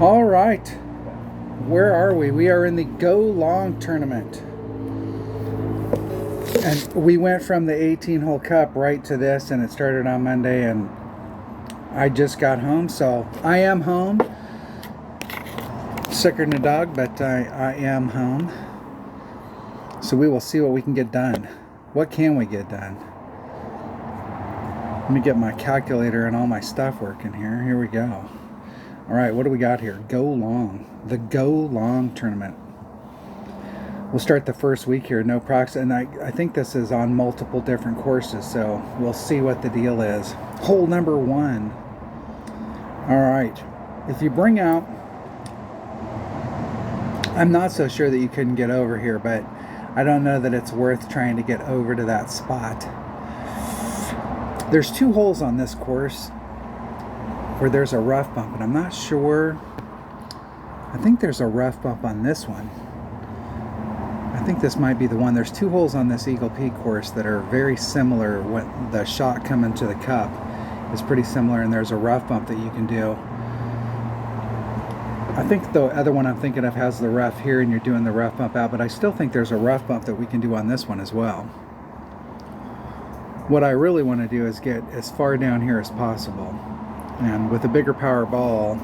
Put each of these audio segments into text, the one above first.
All right, where are we? We are in the Go Long tournament. And we went from the 18-hole cup right to this, and it started on Monday, and I just got home, so I am home. Sicker than a dog, but I am home. So we will see what we can get done. What can we get done? Let me get my calculator and all my stuff working here. Here we go. All right, what do we got here? Go Long. The Go Long tournament. We'll start the first week here, no prox, and I think this is on multiple different courses, so we'll see what the deal is. Hole number 1. All right, if you bring out, I'm not so sure that you couldn't get over here, but I don't know that it's worth trying to get over to that spot. There's 2 holes on this course where there's a rough bump, and I'm not sure. I think there's a rough bump on this one. I think this might be the one. There's 2 holes on this Eagle Peak course that are very similar. What the shot coming to the cup is pretty similar, and there's a rough bump that you can do. I think the other one I'm thinking of has the rough here, and you're doing the rough bump out, but I still think there's a rough bump that we can do on this one as well. What I really want to do is get as far down here as possible, and with a bigger power ball,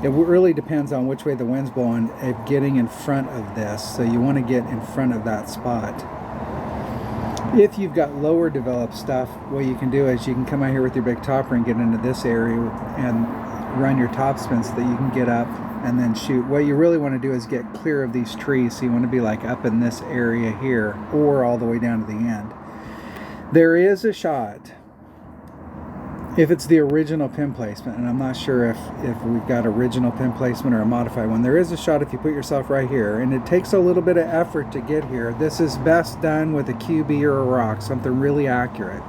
it really depends on which way the wind's blowing of getting in front of this. So you want to get in front of that spot. If you've got lower developed stuff, what you can do is you can come out here with your big topper and get into this area and run your top spin so that you can get up and then shoot. What you really want to do is get clear of these trees. So you want to be like up in this area here or all the way down to the end. There is a shot, if it's the original pin placement, and I'm not sure if we've got original pin placement or a modified one, there is a shot if you put yourself right here, and it takes a little bit of effort to get here. This is best done with a QB or a rock, something really accurate.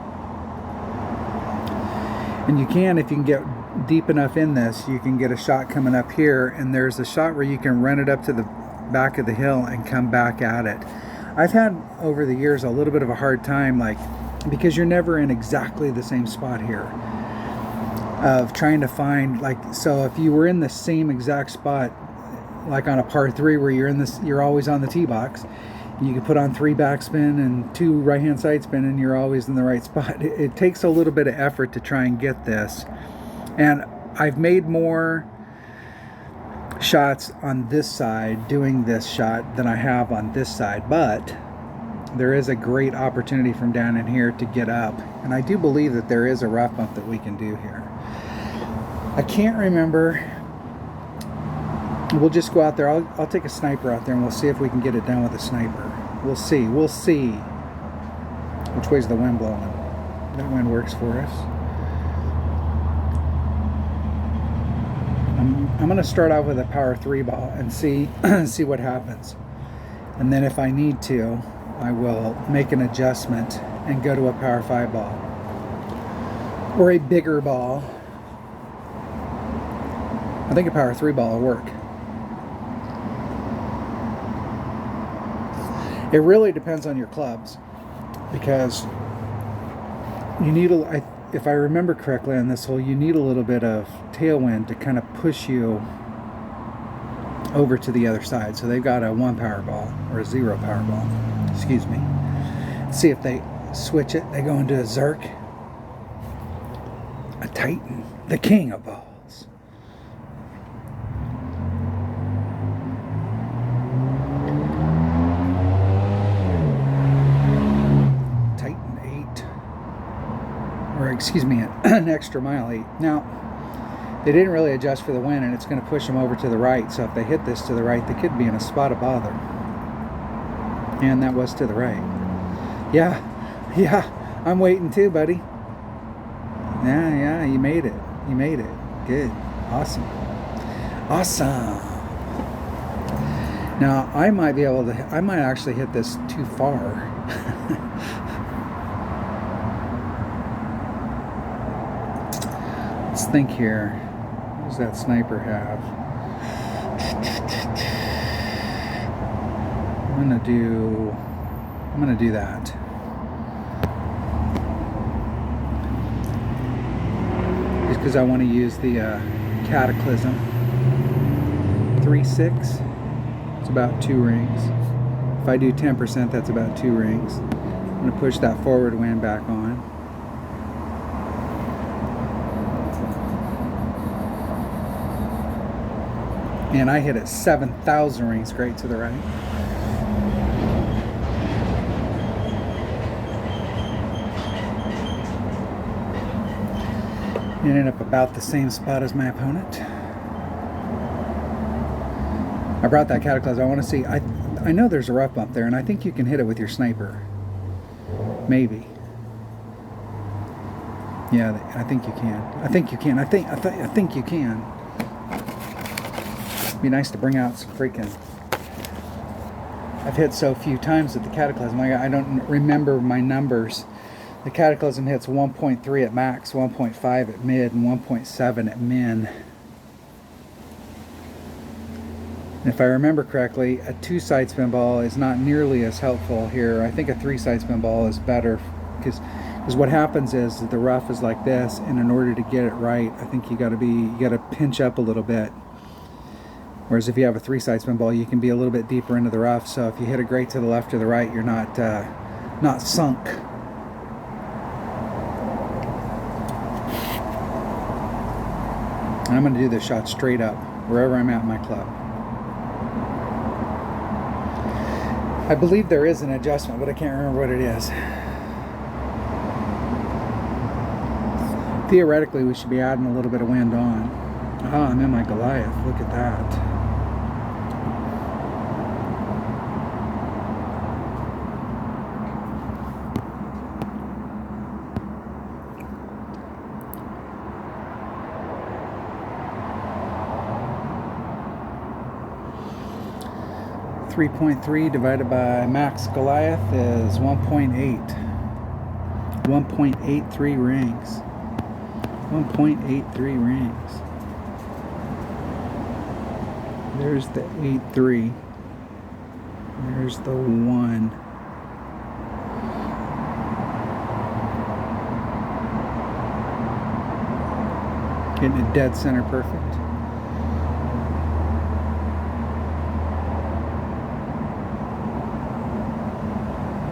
And you can, if you can get deep enough in this, you can get a shot coming up here, and there's a shot where you can run it up to the back of the hill and come back at it. I've had over the years a little bit of a hard time, because you're never in exactly the same spot here, of trying to find, so if you were in the same exact spot, like on a par 3 where you're always on the tee box, you can put on 3 backspin and 2 right hand side spin, and you're always in the right spot. It takes a little bit of effort to try and get this, and I've made more shots on this side doing this shot than I have on this side, but there is a great opportunity from down in here to get up, and I do believe that there is a rough bump that we can do here. I can't remember. We'll just go out there. I'll take a sniper out there, and we'll see if we can get it done with a sniper. We'll see. We'll see which way's the wind blowing. That wind works for us. I'm going to start out with a power 3 ball and see see what happens, and then if I need to, I will make an adjustment and go to a power 5 ball or a bigger ball. I think a power 3 ball will work. It really depends on your clubs, because you need if I remember correctly on this hole, you need a little bit of tailwind to kind of push you over to the other side. So they've got a 1 power ball or a 0 power ball. Excuse me. Let's see if they switch it. They go into a Zerk, a Titan, the king of balls. Excuse me, an extra mile 8. Now, they didn't really adjust for the wind, and it's going to push them over to the right. So if they hit this to the right, they could be in a spot of bother. And that was to the right. Yeah, I'm waiting too, buddy. Yeah, you made it. You made it. Good. Awesome. Now, I might actually hit this too far. Let's think here. What does that sniper have? I'm gonna do that. Just because I want to use the Cataclysm. 3/6. It's about 2 rings. If I do 10%, that's about 2 rings. I'm going to push that forward wind back on. And I hit it 7,000 rings straight to the right. Ended up about the same spot as my opponent. I brought that cataclysm. I want to see. I know there's a rough bump there, and I think you can hit it with your sniper. Maybe. Yeah, I think you can. I think you can. I think you can. It'd be nice to bring out some freaking. I've hit so few times at the cataclysm. I don't remember my numbers. The cataclysm hits 1.3 at max, 1.5 at mid, and 1.7 at min. And if I remember correctly, a 2-side spin ball is not nearly as helpful here. I think a 3-side spin ball is better because what happens is that the rough is like this, and in order to get it right, I think you got to pinch up a little bit. Whereas if you have a 3-side spin ball, you can be a little bit deeper into the rough. So if you hit it great to the left or the right, you're not sunk. And I'm going to do this shot straight up, wherever I'm at in my club. I believe there is an adjustment, but I can't remember what it is. Theoretically, we should be adding a little bit of wind on. Ah, I'm in my Goliath. Look at that. .3 divided by max Goliath is 1.8. 1.83 rings. 1.83 rings. There's the 8.3. There's the 1. Getting it dead center perfect.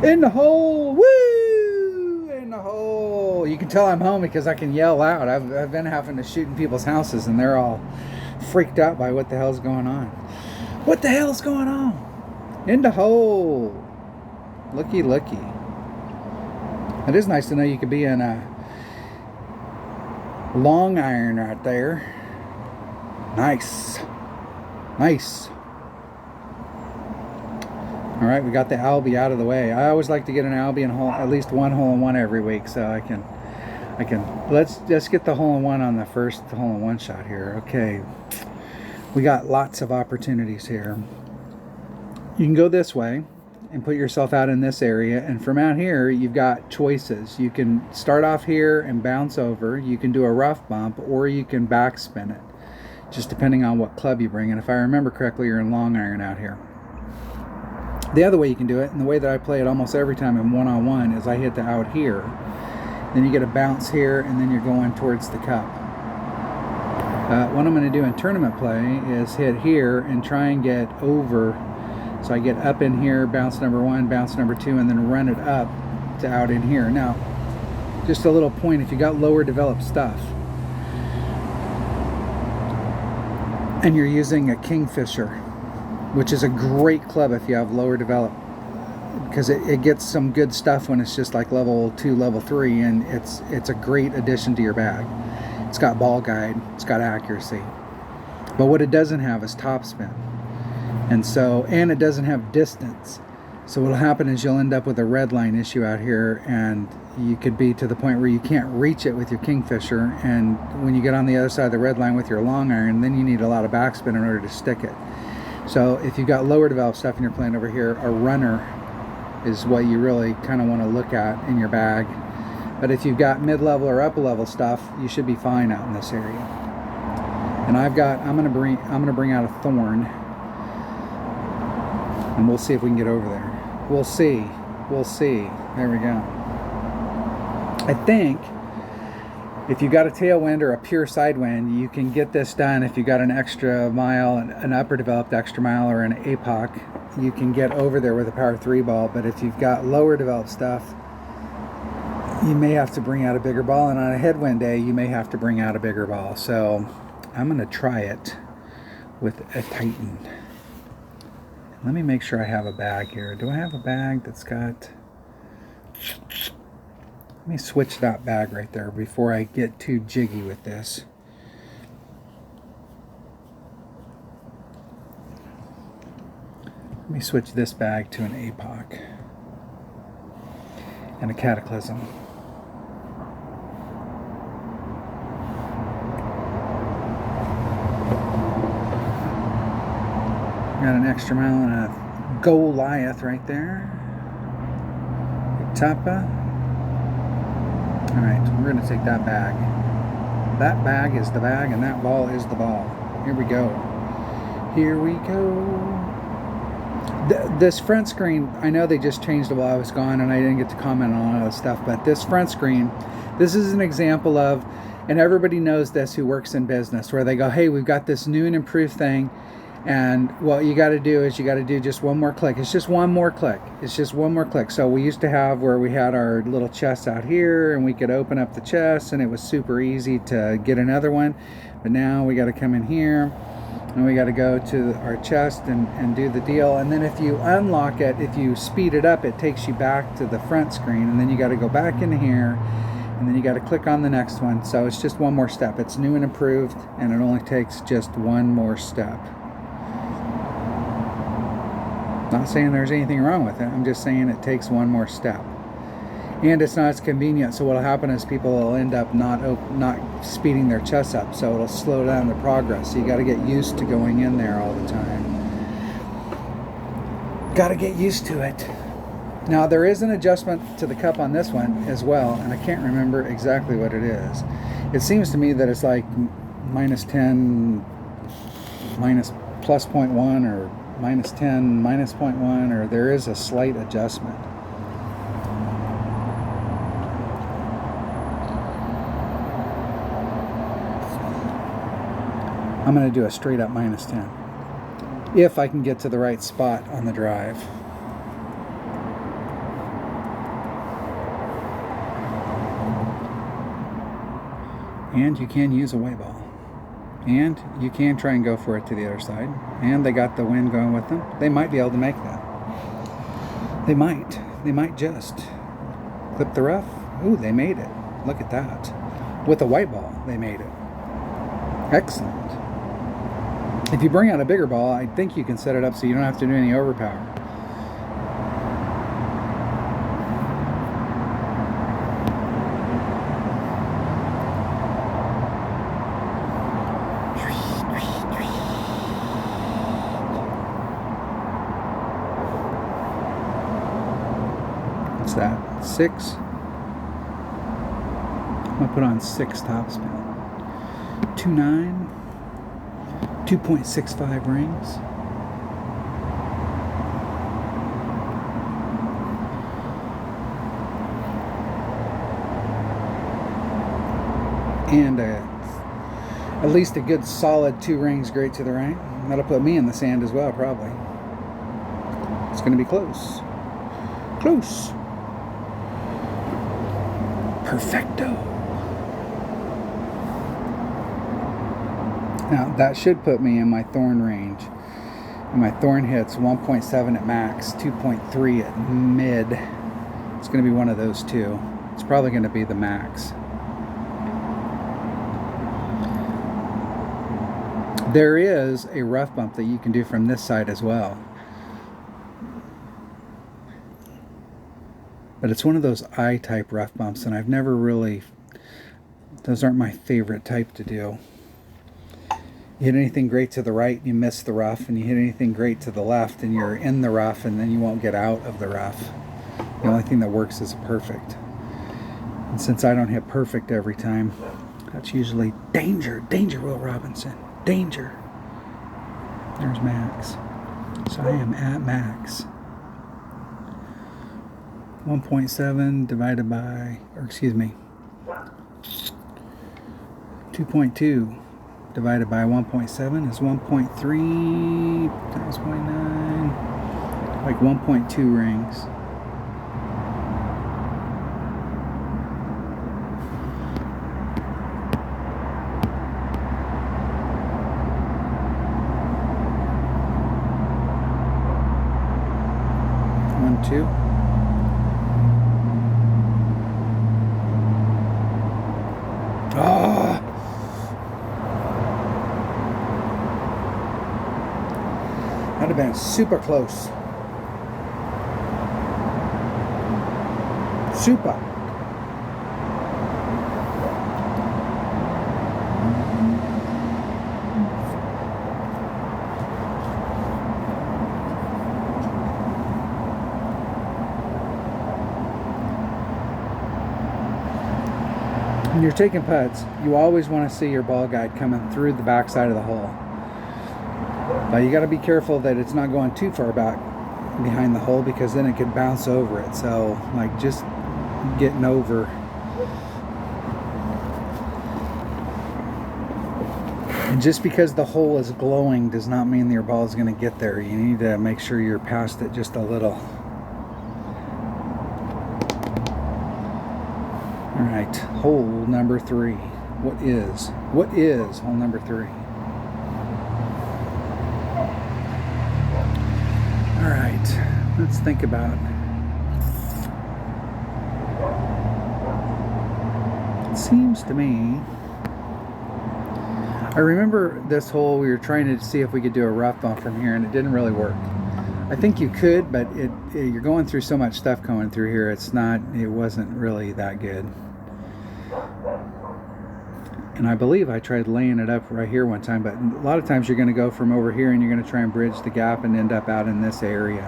In the hole! Woo! In the hole! You can tell I'm home because I can yell out. I've been having to shoot in people's houses and they're all freaked out by what the hell's going on. What the hell's going on? In the hole! Looky, looky. It is nice to know you could be in a long iron right there. Nice. Nice. All right, we got the Albie out of the way. I always like to get an Albie and hole, at least one hole-in-one every week, so I can. Let's just get the hole-in-one on the first hole-in-one shot here. Okay, we got lots of opportunities here. You can go this way and put yourself out in this area, and from out here, you've got choices. You can start off here and bounce over. You can do a rough bump, or you can backspin it, just depending on what club you bring. And if I remember correctly, you're in long iron out here. The other way you can do it, and the way that I play it almost every time in one-on-one, is I hit the out here. Then you get a bounce here, and then you're going towards the cup. What I'm going to do in tournament play is hit here and try and get over. So I get up in here, bounce number 1, bounce number 2, and then run it up to out in here. Now, just a little point, if you got lower developed stuff, and you're using a Kingfisher, which is a great club if you have lower developed, because it gets some good stuff when it's just like level 2, level 3, and it's a great addition to your bag. It's got ball guide, it's got accuracy, but what it doesn't have is topspin, and it doesn't have distance. So what'll happen is you'll end up with a red line issue out here, and you could be to the point where you can't reach it with your Kingfisher, and when you get on the other side of the red line with your long iron, then you need a lot of backspin in order to stick it. So if you've got lower developed stuff and you're playing over here, a runner is what you really kind of want to look at in your bag. But if you've got mid-level or upper-level stuff, you should be fine out in this area. And I'm gonna bring out a thorn, and we'll see if we can get over there. We'll see. There we go. I think If you got a tailwind or a pure side wind, you can get this done. If you got an extra mile, an upper developed extra mile, or an APOC, you can get over there with a power 3 ball. But if you've got lower developed stuff, you may have to bring out a bigger ball, and on a headwind day, you may have to bring out a bigger ball. So I'm going to try it with a Titan. Let me make sure I have a bag here. Do I have a bag that's got... Let me switch that bag right there before I get too jiggy with this. Let me switch this bag to an APOC and a Cataclysm. Got an extra mile and a Goliath right there. Tapa. Alright, we're going to take that bag. That bag is the bag, and that ball is the ball. Here we go. Here we go. This front screen, I know they just changed it while I was gone, and I didn't get to comment on all that stuff, but this front screen, this is an example of, and everybody knows this who works in business, where they go, hey, we've got this new and improved thing, and what you got to do is you got to do just one more click. It's just one more click. It's just one more click. So we used to have where we had our little chest out here, and we could open up the chest, and it was super easy to get another one. But now we got to come in here, and we got to go to our chest and do the deal. And then if you unlock it, if you speed it up, it takes you back to the front screen, and then you got to go back in here, and then you got to click on the next one. So it's just one more step. It's new and improved, and it only takes just one more step. Not saying there's anything wrong with it. I'm just saying it takes one more step, and it's not as convenient. So what'll happen is people will end up not speeding their chest up, so it'll slow down the progress. So you got to get used to going in there all the time. Got to get used to it. Now there is an adjustment to the cup on this one as well, and I can't remember exactly what it is. It seems to me that it's like -10, minus plus 0.1, or -10, minus 0.1, or there is a slight adjustment. I'm going to do a straight up -10 if I can get to the right spot on the drive. And you can use a white ball. And you can try and go for it to the other side. And they got the wind going with them. They might be able to make that. They might. They might just. Clip the rough. Ooh, they made it. Look at that. With a white ball, they made it. Excellent. If you bring out a bigger ball, I think you can set it up so you don't have to do any overpower. What's that? 6? I'm going to put on 6 topspin. 2.9, 2.65 rings. And at least a good solid 2 rings great to the right. That'll put me in the sand as well, probably. It's going to be close. Close. Perfecto. Now that should put me in my thorn range. And my thorn hits 1.7 at max, 2.3 at mid. It's going to be one of those two. It's probably going to be the max. There is a rough bump that you can do from this side as well. But it's one of those I-type rough bumps, and I've never really... Those aren't my favorite type to do. You hit anything great to the right, you miss the rough, and you hit anything great to the left, and you're in the rough, and then you won't get out of the rough. The only thing that works is perfect. And since I don't hit perfect every time, that's usually danger. Danger, Will Robinson. Danger. There's max. So I am at max. 1.7 divided by, or excuse me, 2.2 divided by 1.7 is 1.3 times 0.9, like 1.2 rings. Two. Oh! That'd have been super close. Super. When you're taking putts, you always want to see your ball guide coming through the back side of the hole. But you got to be careful that it's not going too far back behind the hole, because then it could bounce over it. So, like, just getting over. And just because the hole is glowing does not mean your ball is going to get there. You need to make sure you're past it just a little. Alright, hole number 3. What is hole number 3? Alright, let's think about it. It seems to me, I remember this hole, we were trying to see if we could do a rough bump from here, and it didn't really work. I think you could, but you're going through so much stuff coming through here, it wasn't really that good. And I believe I tried laying it up right here one time, but a lot of times you're going to go from over here and you're going to try and bridge the gap and end up out in this area.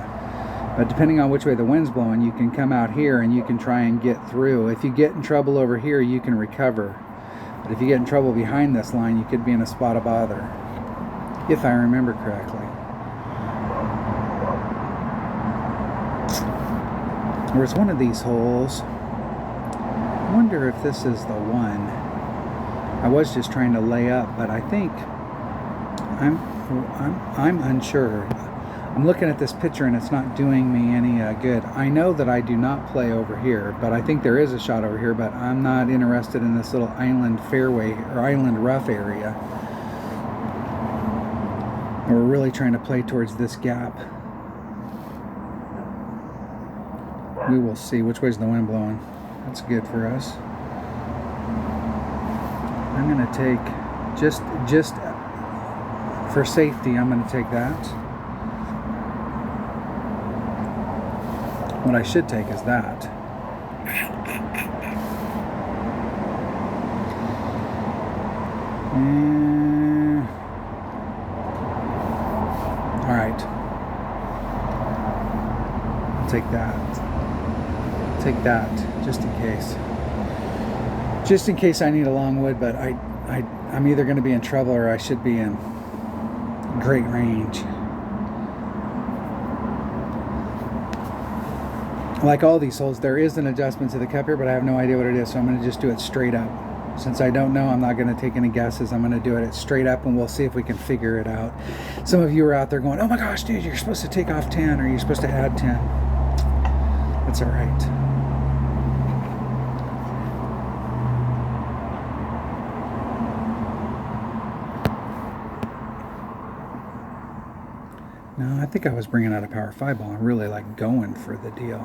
But depending on which way the wind's blowing, you can come out here and you can try and get through. If you get in trouble over here, you can recover. But if you get in trouble behind this line, you could be in a spot of bother, if I remember correctly. There's one of these holes. I wonder if this is the one. I was just trying to lay up, but I think I'm unsure. I'm looking at this picture and it's not doing me any good. I know that I do not play over here, but I think there is a shot over here, but I'm not interested in this little island fairway or island rough area. And we're really trying to play towards this gap. We will see. Which way's the wind blowing? That's good for us. I'm going to take, just for safety, I'm going to take that. What I should take is that. All right. Take that. Take that, just in case. Just in case I need a long wood, but I'm either going to be in trouble or I should be in great range. Like all these holes, there is an adjustment to the cup here, but I have no idea what it is, so I'm going to just do it straight up. Since I don't know, I'm not going to take any guesses. I'm going to do it straight up, and we'll see if we can figure it out. Some of you are out there going, oh my gosh, dude, you're supposed to take off 10, or you're supposed to add 10. That's all right. No, I think I was bringing out a power 5 ball and really like going for the deal.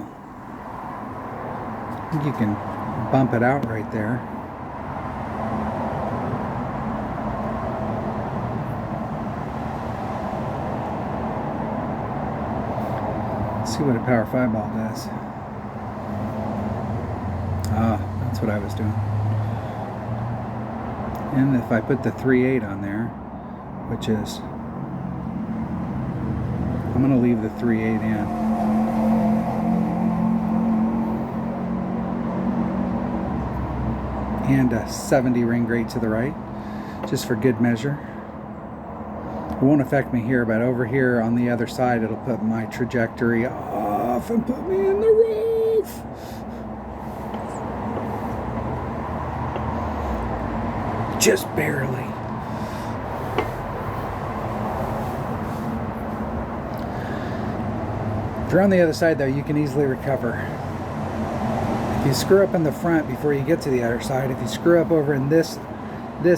I think you can bump it out right there. Let's see what a power 5 ball does. Ah, that's what I was doing. And if I put the 3/8 on there, which is, I'm going to leave the 3/8 in. And a 70 ring grate to the right, just for good measure. It won't affect me here, but over here on the other side, it'll put my trajectory off and put me in the rough. Just barely. If you're on the other side though, you can easily recover. If you screw up in the front before you get to the other side, if you screw up over in this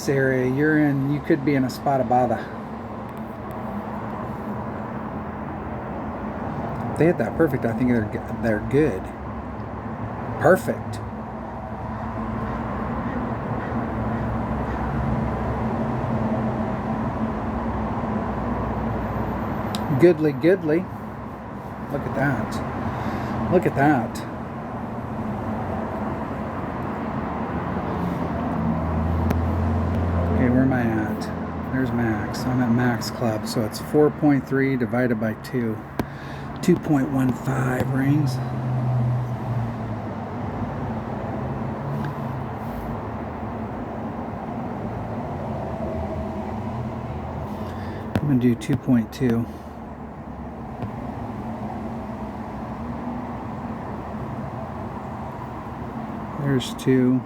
area, you could be in a spot of bother. If they hit that perfect, I think they're good. Perfect. Goodly, goodly. Look at that. Look at that. Okay, where am I at? There's max. I'm at max club, so it's 4.3 divided by 2. 2.15 rings. I'm going to do 2.2. There's 2.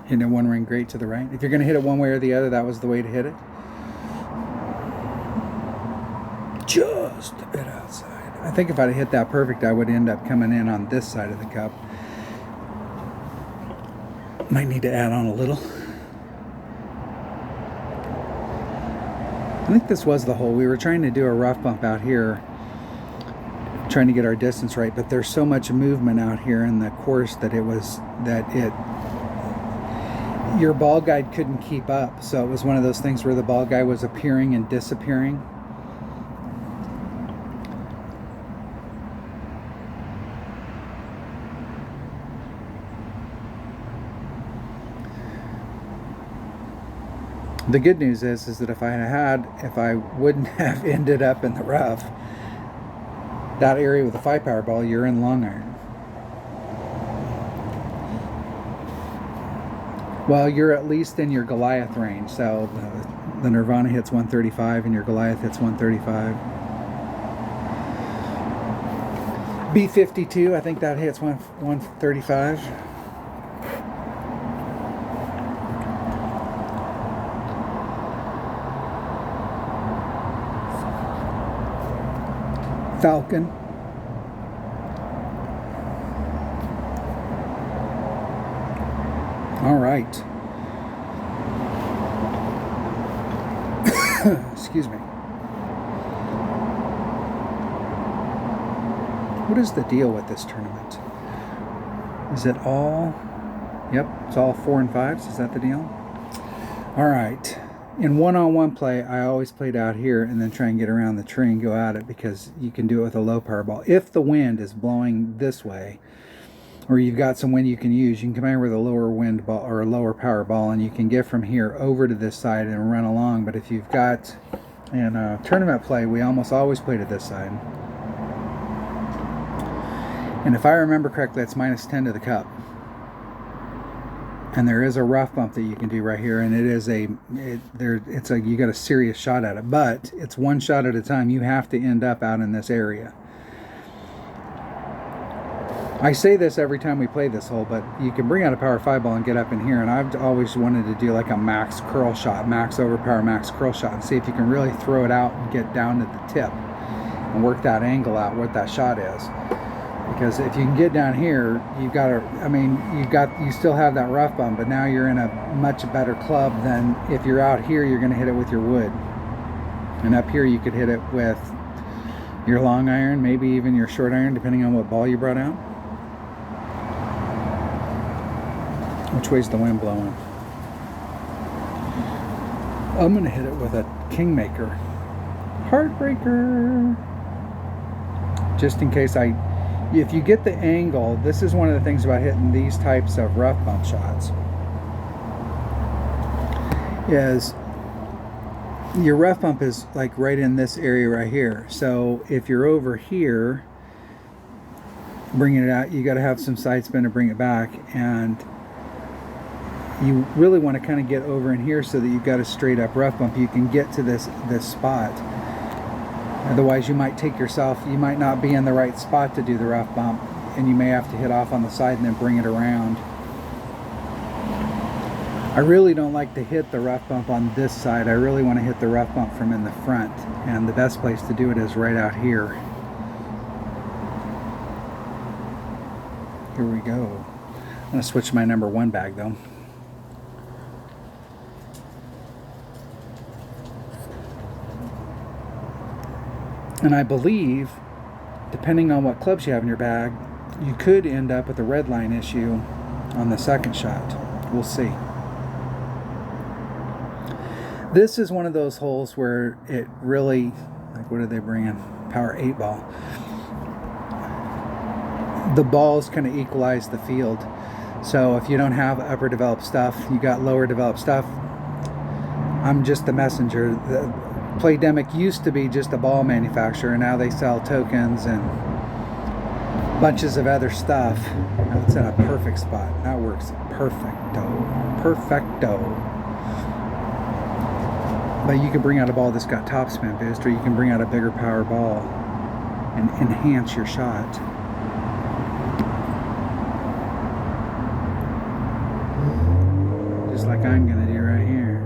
Hitting one ring great to the right. If you're going to hit it one way or the other, that was the way to hit it. Just a bit outside. I think if I'd hit that perfect, I would end up coming in on this side of the cup. Might need to add on a little. I think this was the hole. We were trying to do a rough bump out here, trying to get our distance right, but there's so much movement out here in the course that your ball guide couldn't keep up. So it was one of those things where the ball guide was appearing and disappearing. The good news is that if I wouldn't have ended up in the rough, that area with the 5-power ball, you're in long iron. Well, you're at least in your Goliath range. So the Nirvana hits 135 and your Goliath hits 135. B52, I think that hits 135. Falcon. All right. Excuse me. What is the deal with this tournament? Is it all? Yep, it's all 4 and 5s. Is that the deal? All right. In one-on-one play, I always played out here and then try and get around the tree and go at it, because you can do it with a low power ball. If the wind is blowing this way, or you've got some wind you can use, you can come in with a lower wind ball or a lower power ball, and you can get from here over to this side and run along. But if you've got, in tournament play, we almost always played at this side. And if I remember correctly, it's -10 to the cup. And there is a rough bump that you can do right here, and you got a serious shot at it, but it's one shot at a time. You have to end up out in this area. I say this every time we play this hole, but you can bring out a power 5 ball and get up in here, and I've always wanted to do like a max curl shot, max overpower, max curl shot, and see if you can really throw it out and get down to the tip and work that angle out, what that shot is. Because if you can get down here, you still have that rough bump, but now you're in a much better club than if you're out here. You're going to hit it with your wood, and up here you could hit it with your long iron, maybe even your short iron, depending on what ball you brought out. Which way's the wind blowing? I'm going to hit it with a Kingmaker Heartbreaker, just in case if you get the angle. This is one of the things about hitting these types of rough bump shots, is your rough bump is like right in this area right here. So if you're over here bringing it out, you got to have some side spin to bring it back, and you really want to kind of get over in here so that you've got a straight up rough bump. You can get to this spot Otherwise you might you might not be in the right spot to do the rough bump, and you may have to hit off on the side and then bring it around. I really don't like to hit the rough bump on this side. I really want to hit the rough bump from in the front, and the best place to do it is right out here. Here we go. I'm going to switch my number 1 bag though. And I believe, depending on what clubs you have in your bag, you could end up with a red line issue on the second shot. We'll see. This is one of those holes where it really, like, what did they bring in? Power 8 ball. The balls kind of equalize the field. So if you don't have upper developed stuff, you got lower developed stuff. I'm just the messenger. The Playdemic used to be just a ball manufacturer, and now they sell tokens and bunches of other stuff. Now it's in a perfect spot. That works perfecto. Perfecto. But you can bring out a ball that's got topspin boost, or you can bring out a bigger power ball and enhance your shot. Just like I'm going to do right here.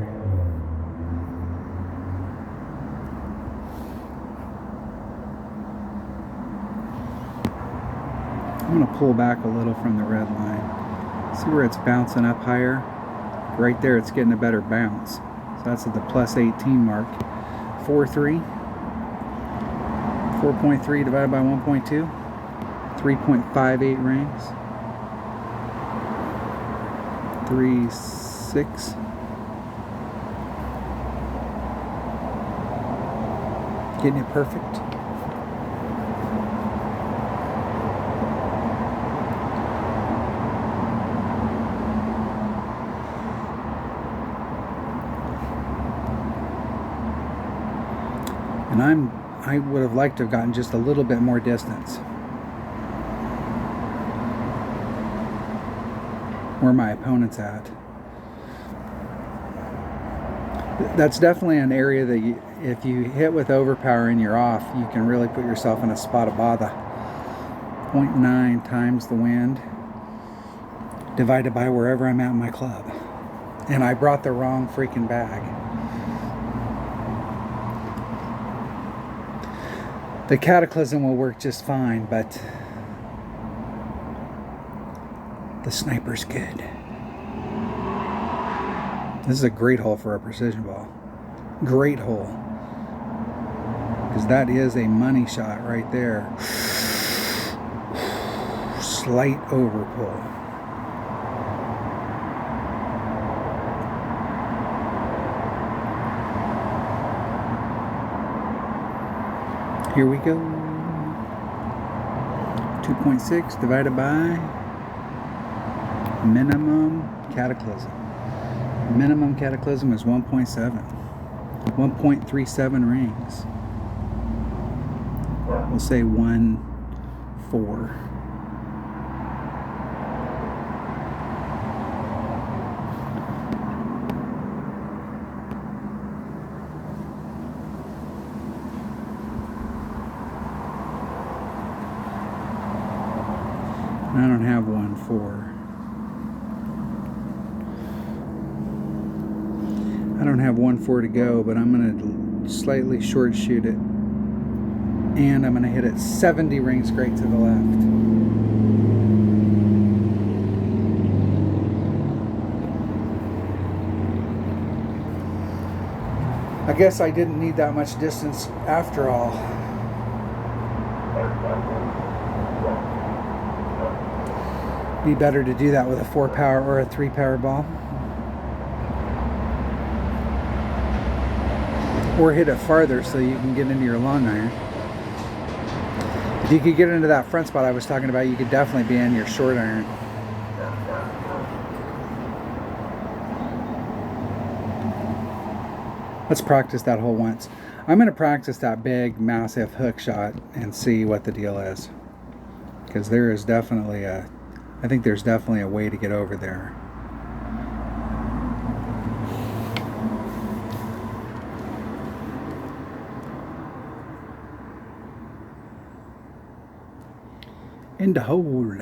I'm going to pull back a little from the red line. See where it's bouncing up higher? Right there, it's getting a better bounce. So that's at the plus 18 mark. 4.3. 4.3 divided by 1.2. 3.58 rings. 3.6. Getting it perfect. And I would have liked to have gotten just a little bit more distance where my opponent's at. That's definitely an area that if you hit with overpower and you're off, you can really put yourself in a spot of bother. 0.9 times the wind divided by wherever I'm at in my club. And I brought the wrong freaking bag. The Cataclysm will work just fine, but the Sniper's good. This is a great hole for a precision ball. Great hole. Because that is a money shot right there. Slight overpull. Here we go. 2.6 divided by minimum Cataclysm. Minimum Cataclysm is 1.7. 1.37 rings. We'll say 1.4. I don't have 1.4. I don't have 1.4 to go, but I'm going to slightly short shoot it. And I'm going to hit it 70 rings straight to the left. I guess I didn't need that much distance after all. Be better to do that with a 4 power or a 3 power ball. Or hit it farther so you can get into your long iron. If you could get into that front spot I was talking about, you could definitely be in your short iron. Let's practice that hole once. I'm going to practice that big, massive hook shot and see what the deal is. Because there is definitely I think there's definitely a way to get over there. In the hole.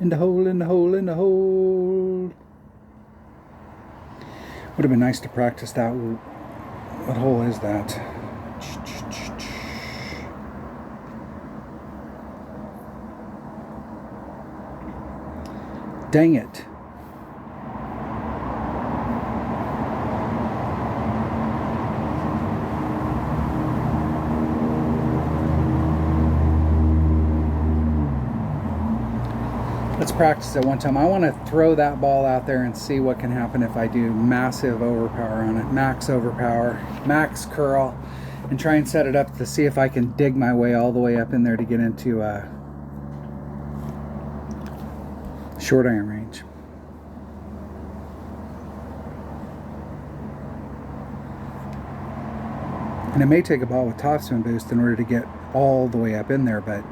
In the hole, in the hole, in the hole. Would have been nice to practice that. What hole is that? Dang it. Let's practice it one time. I want to throw that ball out there and see what can happen if I do massive overpower on it. Max overpower, max curl, and try and set it up to see if I can dig my way all the way up in there to get into short iron range. And it may take a ball with topspin boost in order to get all the way up in there, but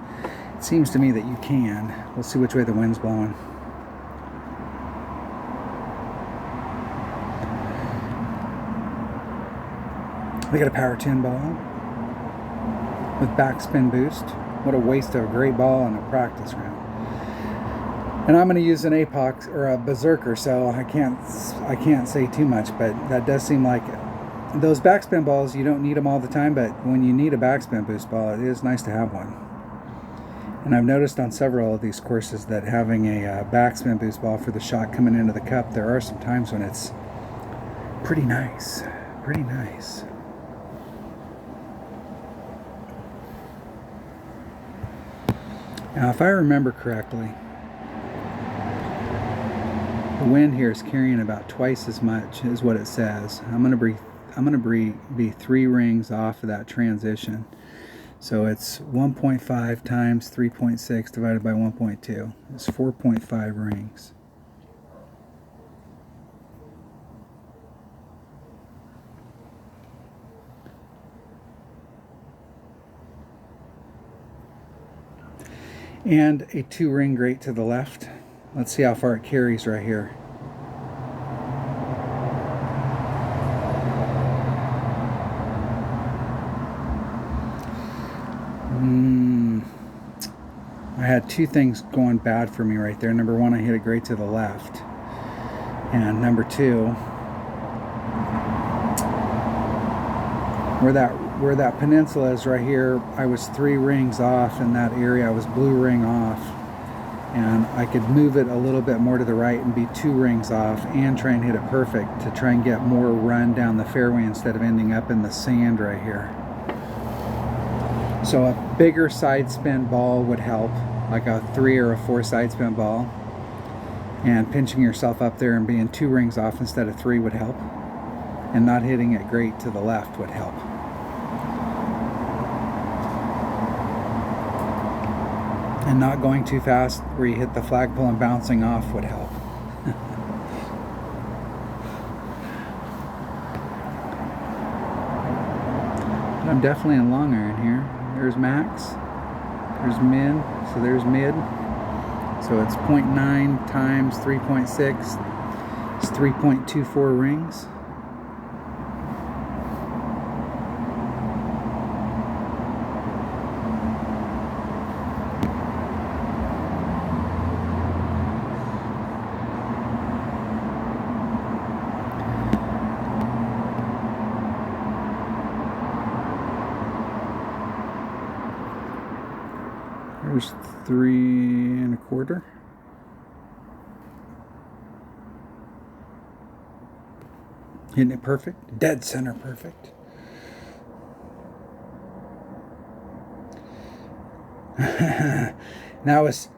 it seems to me that you can. We'll see which way the wind's blowing. We got a power tune ball with backspin boost. What a waste of a great ball in a practice round. And I'm going to use an Apox or a Berserker, so I can't say too much, but that does seem like it. Those backspin balls, you don't need them all the time, but when you need a backspin boost ball, it is nice to have one. And I've noticed on several of these courses that having a backspin boost ball for the shot coming into the cup, there are some times when it's pretty nice. Pretty nice. Now, if I remember correctly, the wind here is carrying about twice as much as what it says. I'm going to be 3 rings off of that transition. So it's 1.5 times 3.6 divided by 1.2. It's 4.5 rings. And a 2-ring grate to the left. Let's see how far it carries right here. I had 2 things going bad for me right there. Number 1, I hit it grate to the left. And number 2, where that peninsula is right here, I was 3 rings off in that area. I was blue ring off. And I could move it a little bit more to the right and be 2 rings off and try and hit it perfect to try and get more run down the fairway instead of ending up in the sand right here. So a bigger side spin ball would help, like a 3 or a 4 side spin ball. And pinching yourself up there and being 2 rings off instead of 3 would help. And not hitting it great to the left would help. And not going too fast where you hit the flagpole and bouncing off would help. I'm definitely in long iron here. There's max, there's min, so there's mid. So it's 0.9 times 3.6, it's 3.24 rings. There's 3 1/4. Isn't it perfect? Dead center perfect. that was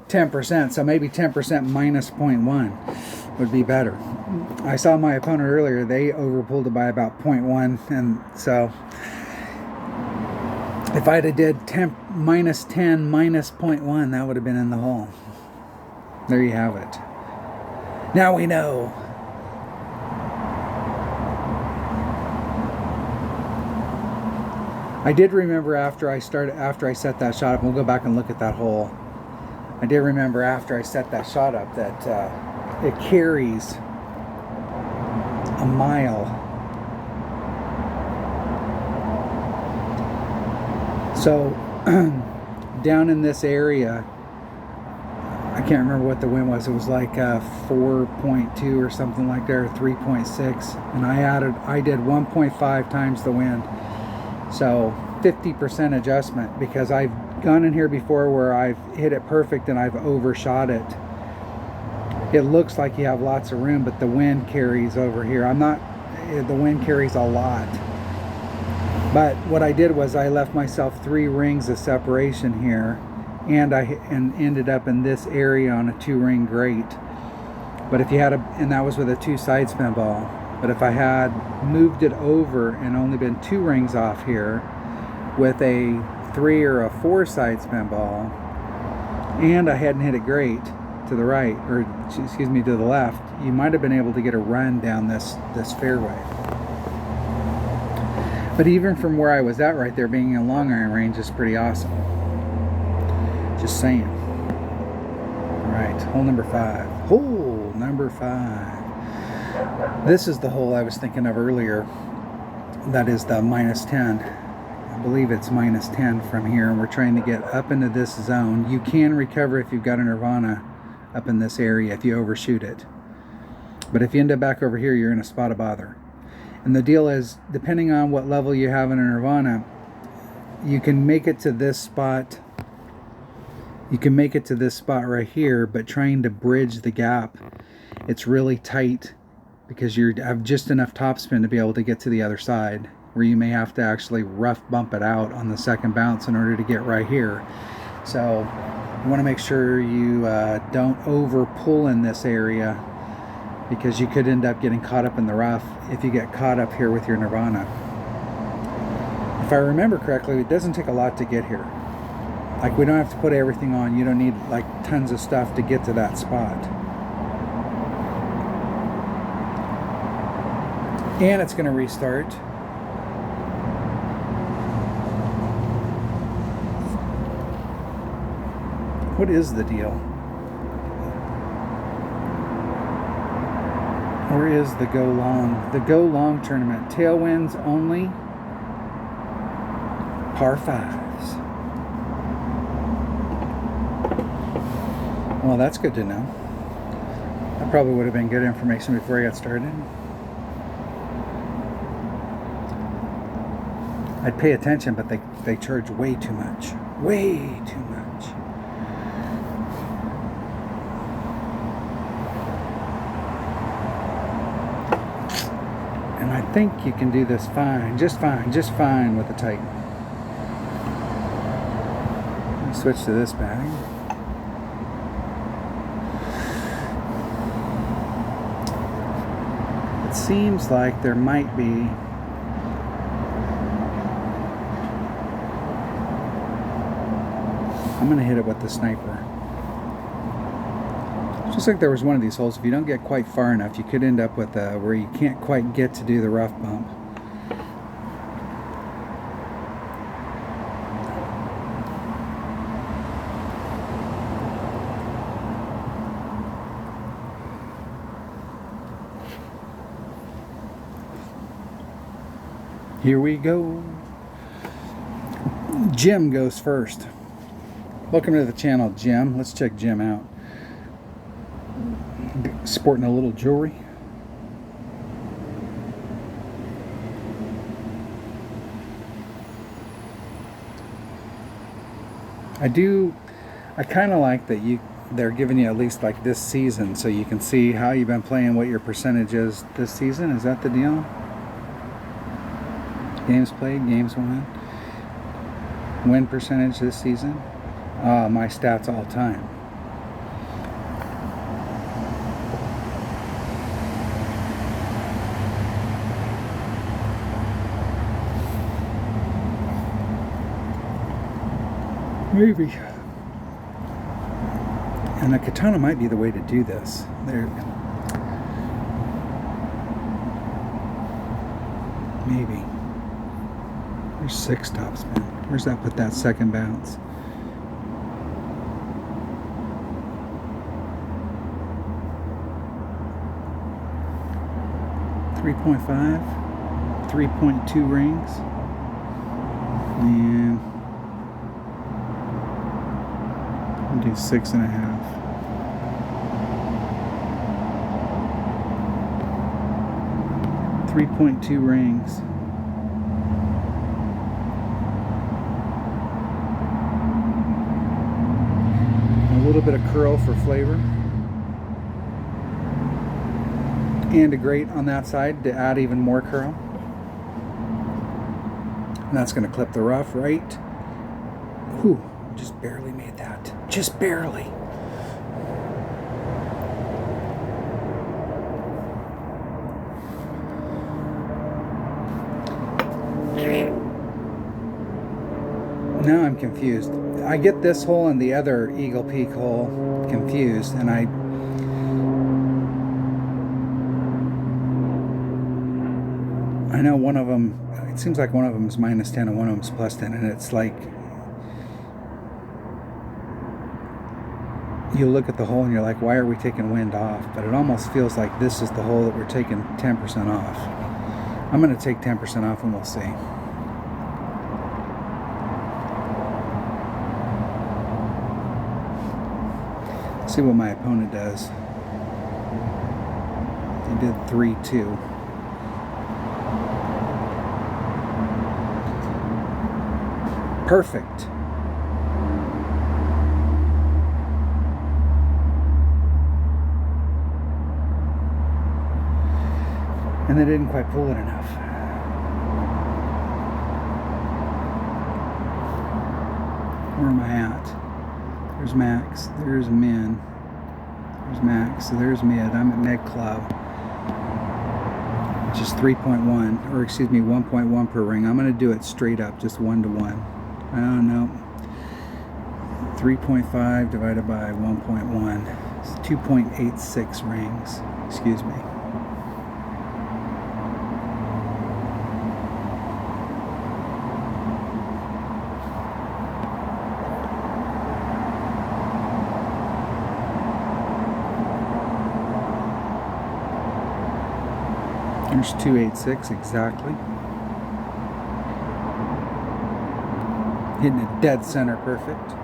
10%, so maybe 10% minus 0.1 would be better. I saw my opponent earlier, they overpulled it by about 0.1, and so if I'd have did minus 10 minus 0.1, that would have been in the hole. There you have it. Now we know. I did remember after I set that shot up, we'll go back and look at that hole. I did remember after I set that shot up that it carries a mile. So down in this area, I can't remember what the wind was. It was like 4.2 or something like that, or 3.6. And I did 1.5 times the wind. So 50% adjustment, because I've gone in here before where I've hit it perfect and I've overshot it. It looks like you have lots of room, but the wind carries over here. The wind carries a lot. But what I did was I left myself 3 rings of separation here, and ended up in this area on a 2-ring grate. But if you had and that was with a 2 side spin ball. But if I had moved it over and only been 2 rings off here with a 3 or a 4 side spin ball, and I hadn't hit it great to the right, or excuse me, to the left, you might have been able to get a run down this fairway. But even from where I was at right there, being in long iron range is pretty awesome. Just saying. All right, hole number 5. Hole number 5. This is the hole I was thinking of earlier. That is the -10. I believe it's -10 from here, and we're trying to get up into this zone. You can recover if you've got a Nirvana up in this area if you overshoot it. But if you end up back over here, you're in a spot of bother. And the deal is, depending on what level you have in a Nirvana, you can make it to this spot. You can make it to this spot right here, but trying to bridge the gap, it's really tight because you have just enough topspin to be able to get to the other side, where you may have to actually rough bump it out on the second bounce in order to get right here. So you want to make sure you don't over pull in this area, because you could end up getting caught up in the rough if you get caught up here with your Nirvana. If I remember correctly, it doesn't take a lot to get here. Like, we don't have to put everything on. You don't need like tons of stuff to get to that spot. And it's going to restart. What is the deal? Where is the Go Long? The Go Long tournament. Tailwinds only. Par 5s. Well, that's good to know. That probably would have been good information before I got started. I'd pay attention, but they charge way too much. Way too much. And I think you can do this fine, just fine with the Titan. Let me switch to this batting. It seems like there might be I'm going to hit it with the sniper. Just like there was one of these holes, if you don't get quite far enough, you could end up with where you can't quite get to do the rough bump. Here we go. Jim goes first. Welcome to the channel, Jim. Let's check Jim out. Sporting a little jewelry. I kind of like that they're giving you at least like this season, so you can see how you've been playing, what your percentage is this season. Is that the deal? Games played, games won. Win percentage this season. My stats all time. Maybe. And a katana might be the way to do this. There. Maybe. There's 6 topspin. Where's that put that second bounce? .5, 3.2 rings, and do 6.5. .2 rings. A little bit of curl for flavor. And a grate on that side to add even more curl. And that's going to clip the rough right. Whew, just barely made that. Just barely. Now I'm confused. I get this hole and the other Eagle Peak hole confused, and I know one of them, it seems like one of them is -10 and one of them is +10, and it's like you look at the hole and you're like, why are we taking wind off? But it almost feels like this is the hole that we're taking 10% off. I'm going to take 10% off and we'll see. See what my opponent does. He did 3-2. Perfect. And they didn't quite pull it enough. Where am I at? There's max, there's min, there's max, so there's mid. I'm at mid club, which is 3.1, or excuse me, 1.1 per ring. I'm going to do it straight up, just 1 to 1. I don't know. 3.5 divided by 1.1 is 2.86 rings. Excuse me. There's 286 exactly. Hitting it dead center perfect.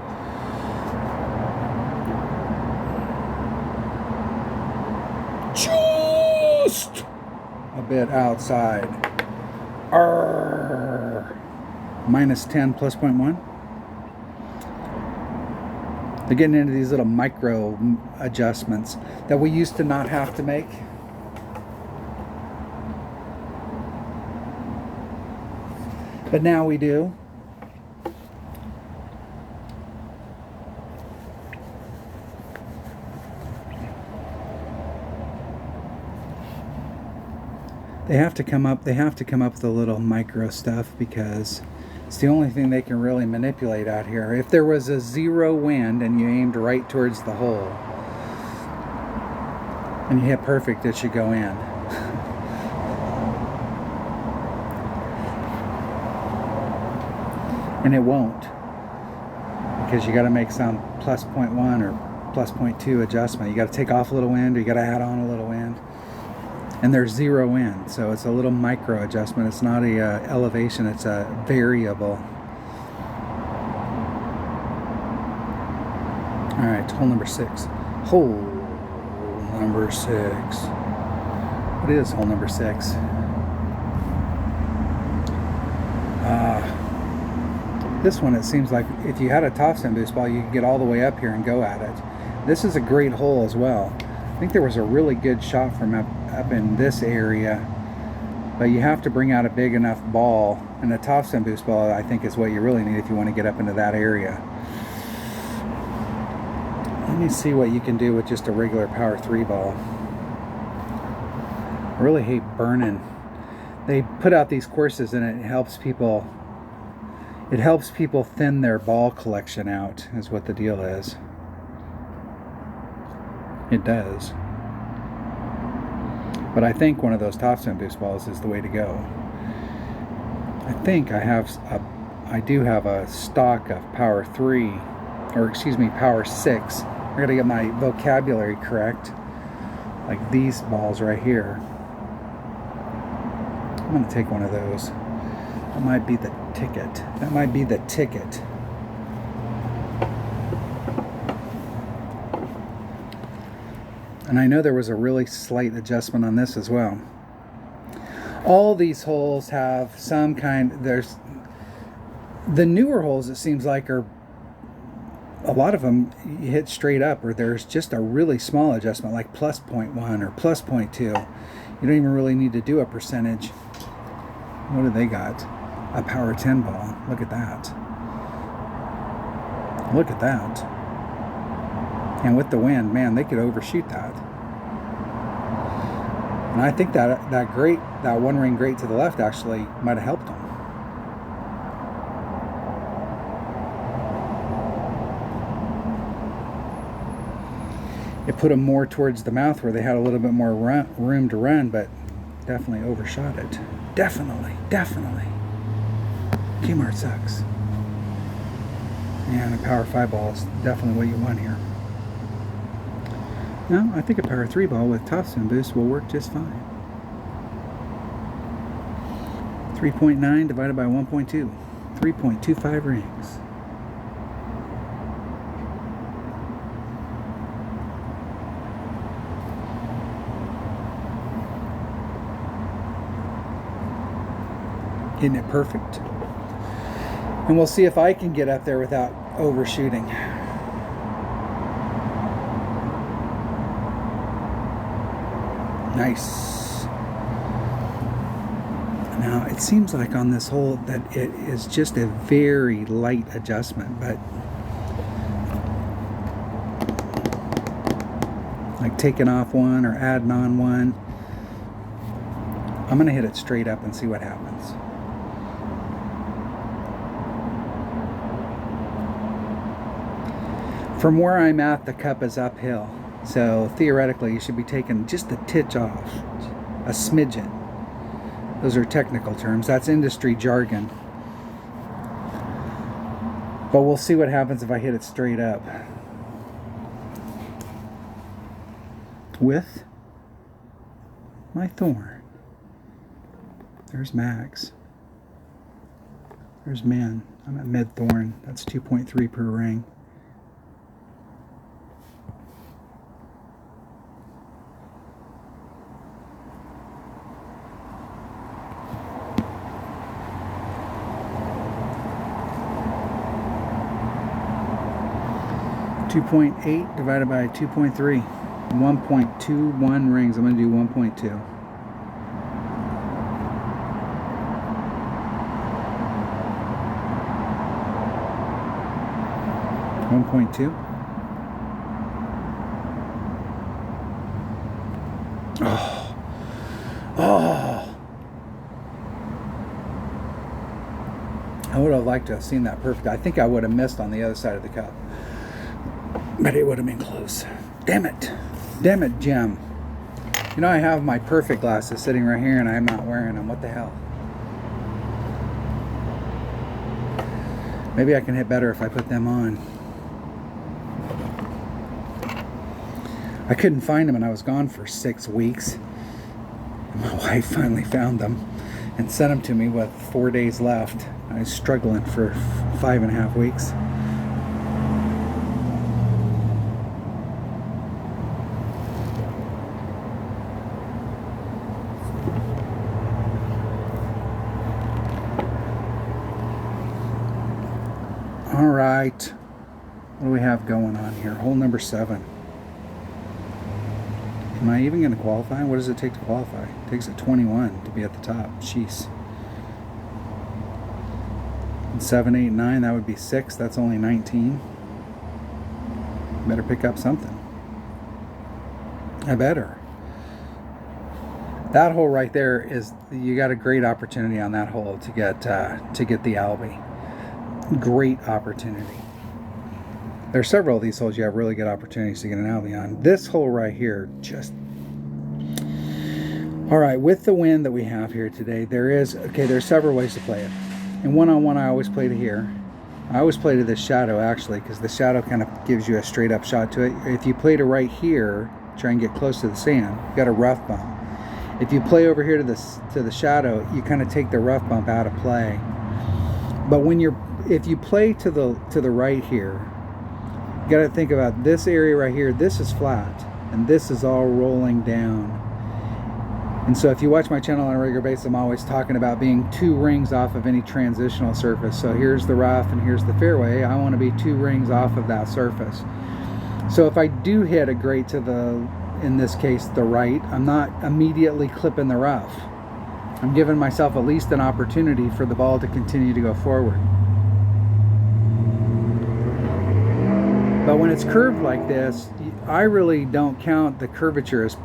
Just a bit outside. Arrgh. -10 plus 0.1. They're getting into these little micro adjustments that we used to not have to make. But now we do. They have to come up with a little micro stuff because it's the only thing they can really manipulate out here. If there was a 0 wind and you aimed right towards the hole and you hit perfect, it should go in. And it won't, because you got to make some plus 0.1 or plus 0.2 adjustment. You got to take off a little wind, or you got to add on a little wind. And there's 0 wind, so it's a little micro adjustment. It's not a elevation, it's a variable. All right, hole number 6. Hole number 6. What is hole number 6? This one, it seems like if you had a topspin boost ball, you could get all the way up here and go at it. This is a great hole as well. I think there was a really good shot from up in this area, but you have to bring out a big enough ball, and a topspin boost ball, I think, is what you really need if you want to get up into that area. Let me see what you can do with just a regular Power 3 ball. I really hate burning. They put out these courses and it helps people thin their ball collection out, is what the deal is. It does. But I think one of those topspin boost balls is the way to go. I think I do have a stock of Power 3, or excuse me, Power 6. I gotta get my vocabulary correct. Like these balls right here. I'm gonna take one of those. That might be the ticket. That might be the ticket. And I know there was a really slight adjustment on this as well. All these holes have some kind, there's the newer holes, it seems like, are a lot of them you hit straight up, or there's just a really small adjustment like plus 0.1 or plus 0.2. You don't even really need to do a percentage. What do they got? A power 10 ball. Look at that. Look at that. And with the wind, man, they could overshoot that. And I think that one ring grate to the left actually might have helped them. It put them more towards the mouth where they had a little bit more room to run, but definitely overshot it. Definitely. Kmart sucks. And a power 5 ball is definitely what you want here. No, I think a power 3 ball with topspin boost will work just fine. 3.9 divided by 1.2. 3.25 rings. Isn't it perfect? And we'll see if I can get up there without overshooting. Nice. Now it seems like on this hole that it is just a very light adjustment, but like taking off one or adding on one. I'm going to hit it straight up and see what happens. From where I'm at, the cup is uphill. So theoretically, you should be taking just a titch off, a smidgen. Those are technical terms. That's industry jargon. But we'll see what happens if I hit it straight up. With my thorn. There's max. There's min. I'm at mid thorn. That's 2.3 per ring. .8 divided by 2.3. 1.21 rings. I'm going to do 1.2. 1.2. Oh. I would have liked to have seen that perfect. I think I would have missed on the other side of the cup. But it would have been close. Damn it, Jim. You know, I have my perfect glasses sitting right here and I'm not wearing them. What the hell? Maybe I can hit better if I put them on. I couldn't find them and I was gone for 6 weeks. And my wife finally found them and sent them to me with 4 days left. I was struggling for 5.5 weeks. All right, what do we have going on here? Hole number 7. Am I even going to qualify? What does it take to qualify? It takes a 21 to be at the top. Jeez. 7, 8, 9, that would be 6. That's only 19. Better pick up something. I better. That hole right there is, you got a great opportunity on that hole to get the Albie. Great opportunity. There's several of these holes you have really good opportunities to get an Albie on. This hole right here, just... Alright, with the wind that we have here today, there's several ways to play it. In one-on-one, I always play to here. I always play to the shadow, actually, because the shadow kind of gives you a straight-up shot to it. If you play to right here, try and get close to the sand, you got a rough bump. If you play over here to the shadow, you kind of take the rough bump out of play. But if you play to the right here, you got to think about this area right here. This is flat, and this is all rolling down. And so if you watch my channel on a regular basis, I'm always talking about being 2 rings off of any transitional surface. So here's the rough and here's the fairway. I want to be 2 rings off of that surface. So if I do hit a great to the, in this case, the right, I'm not immediately clipping the rough. I'm giving myself at least an opportunity for the ball to continue to go forward. But when it's curved like this, I really don't count the curvature as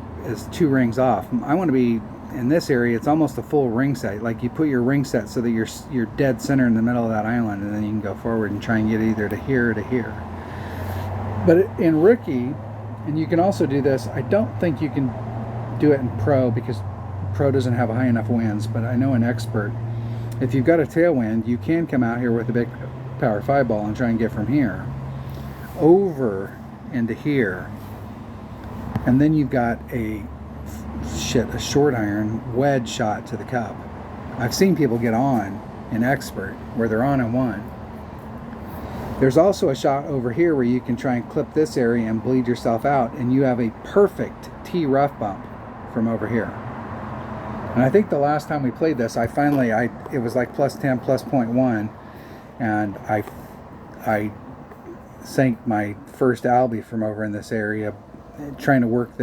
2 rings off. I want to be in this area, it's almost a full ring set. Like you put your ring set so that you're dead center in the middle of that island, and then you can go forward and try and get either to here or to here. But in rookie, and you can also do this, I don't think you can do it in pro because pro doesn't have high enough winds, but I know in expert, if you've got a tailwind, you can come out here with a big power 5 ball and try and get from here over into here, and then you've got a short iron wedge shot to the cup. I've seen people get on in expert where they're on and one. There's also a shot over here where you can try and clip this area and bleed yourself out, and you have a perfect tee rough bump from over here. And I think the last time we played this, it was like +10, +0.1, and I sank my first Albie from over in this area, trying to work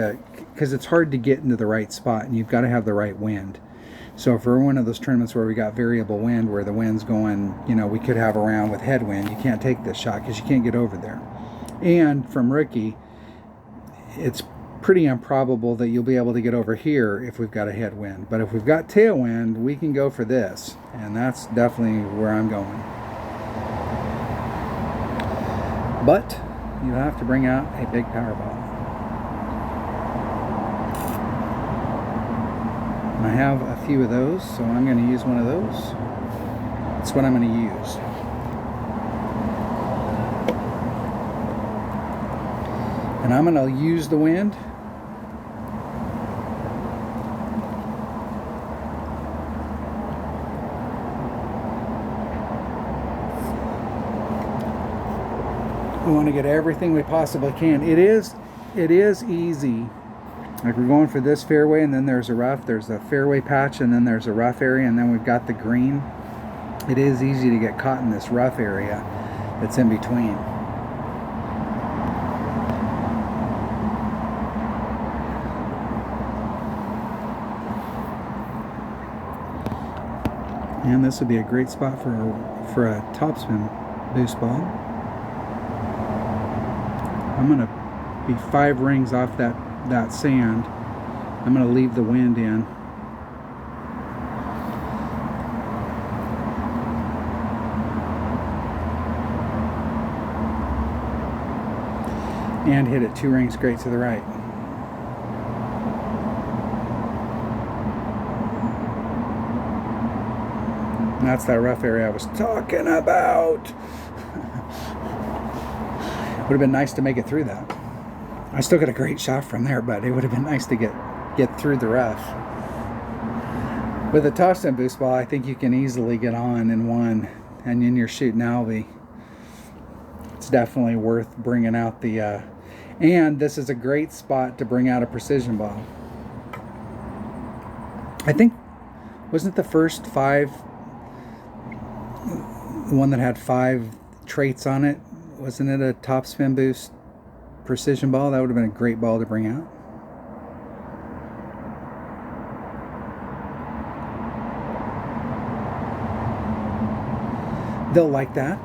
because it's hard to get into the right spot, and you've got to have the right wind. So for one of those tournaments where we got variable wind, where the wind's going, we could have a round with headwind, you can't take this shot because you can't get over there. And from rookie, it's pretty improbable that you'll be able to get over here if we've got a headwind. But if we've got tailwind, we can go for this, and that's definitely where I'm going. But you have to bring out a big power ball. I have a few of those, so I'm going to use one of those. That's what I'm going to use. And I'm going to use the wind. We want to get everything we possibly can. It is easy. Like we're going for this fairway, and then there's a fairway patch, and then there's a rough area, and then we've got the green. It is easy to get caught in this rough area that's in between. And this would be a great spot for a topspin boost ball. I'm going to be 5 rings off that sand. I'm going to leave the wind in. And hit it 2 rings straight to the right. And that's that rough area I was talking about. Would have been nice to make it through that. I still got a great shot from there, but it would have been nice to get through the rough. With a topspin boost ball, I think you can easily get on in one, and then you're shooting Albie. It's definitely worth bringing out the... and this is a great spot to bring out a precision ball. I think, wasn't the first 5, the one that had 5 traits on it, wasn't it a topspin boost precision ball? That would have been a great ball to bring out. They'll like that.